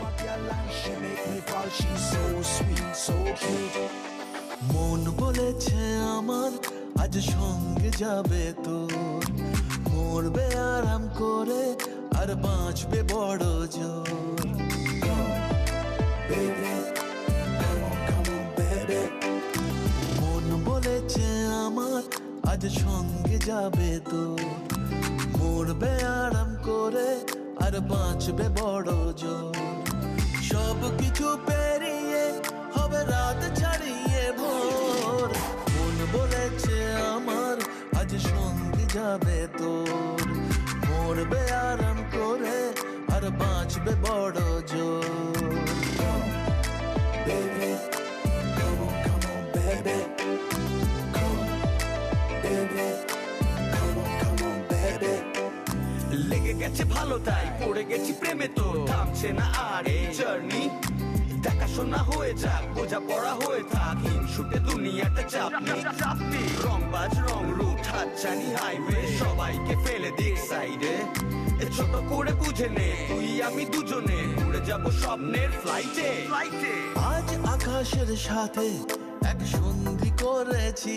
a girl and she make me fall. She's so sweet, so cute. মন বলেছে আমার আজ সঙ্গে যাবে তোর, মরবে আরাম করে আর বাঁচবে বড় জোর। Baby, come on, baby. মন বলেছে আমার আজ সঙ্গে যাবে তোর, মরবে আরাম করে আর বাঁচবে বড় জোর। সব কিছু পেরিয়ে হবে রাত ছাড়িয়ে ভোর। মন বলেছে আমার আজ সঙ্গে যাবে তোর, মরবে আরাম করে আর বাঁচবে বড় জোর। Baby, come on, baby. Come on, baby. Come on, baby. লেগে গেছে ভালো তাই পড়ে গেছি প্রেমে, তো থামছে না আর এই জার্নি। দেখাশোনা হয়ে যাক, বোঝা পড়া হয়ে থাক, হিংসুটে দুনিয়াটা চাপনি। রংবাজ রং রুট হাতছানি হাইওয়ে, সবাইকে ফেলে দিক সাইডে। ছোট করে বুঝে নে তুই আমি দুজনে উড়ে যাব স্বপ্নের ফ্লাইটে। আজ আকাশের সাথে এক সন্ধি করেছি,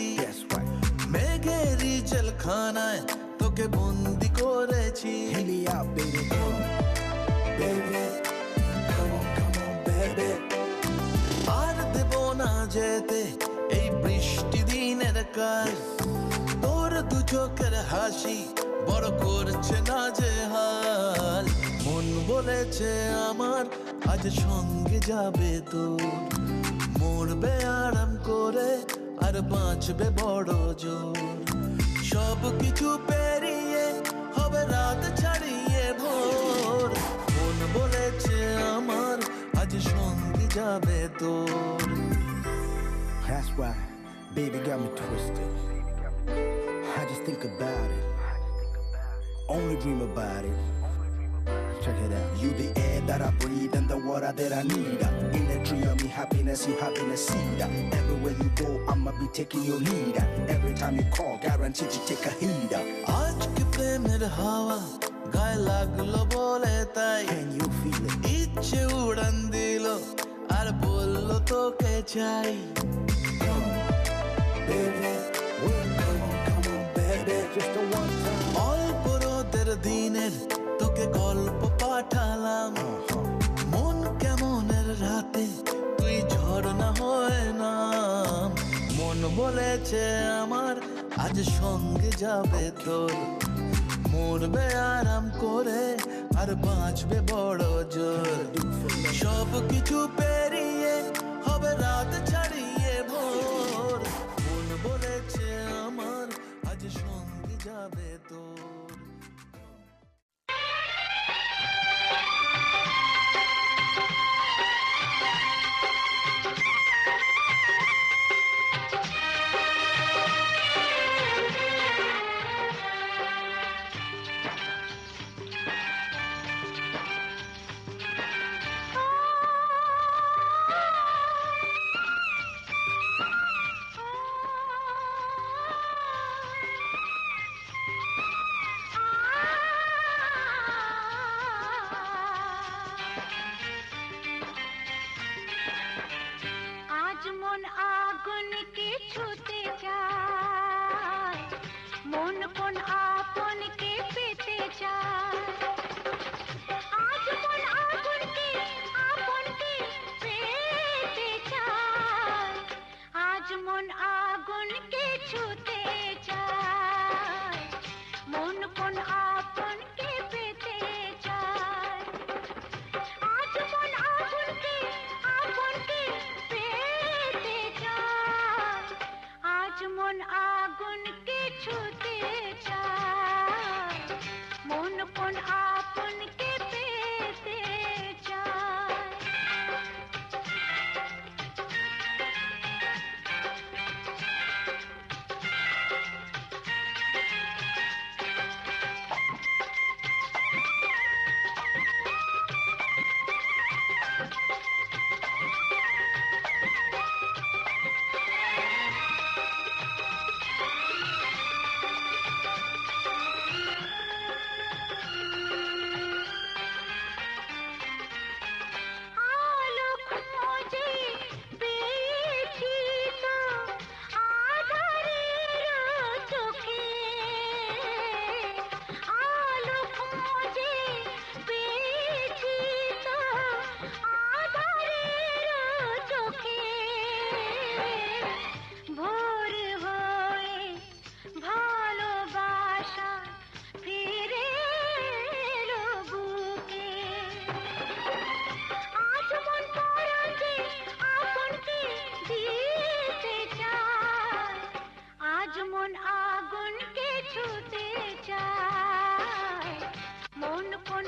মেঘেরই জেলখানায় তোকে বন্দি করেছি। Hear me out, baby. Come on, baby. Come on, baby. আর দেব না যেতে এই বৃষ্টি দিনের কাজ, তোর দু চোখের হাসি বড় করছে না যে হাল। মন বলেছে আমার আজ সঙ্গে যাবে তোর, মরবে আরাম করে আর বাঁচবে বড় জোর। সব কিছু পেরিয়ে হবে রাত ছাড়িয়ে ভোর। মন বলেছে আমার আজ সঙ্গে যাবে তোর। That's why, baby got me twisted. I just think about it, only dream about it. Check it out. You the air that I breathe and the water that I need. In the tree of me happiness, you happiness seed. Everywhere you go, I'ma be taking your lead. Every time you call, guaranteed you take a heed. আজকে প্রেমের হাওয়া গায়ে লাগলো বলে তাই, Can you feel it? ইচ্ছে উড়ান দিল আর বললো তোকে চাই। Baby, come on, baby. Just the one time. অল্প রোদের দিনের তোকে গল্প পাঠালাম, মন কেমনের রাতে তুই ঝর্ণা হয়ে নাম। মন বলেছে আমার আজ সঙ্গে যাবে তোর, মরবে আরাম করে আর বাঁচবে বড় জোর। সব কিছু পেরিয়ে হবে রাত ছাড়িয়ে ভোর। মন বলেছে আমার আজ সঙ্গে যাবে তোর।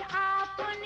আপন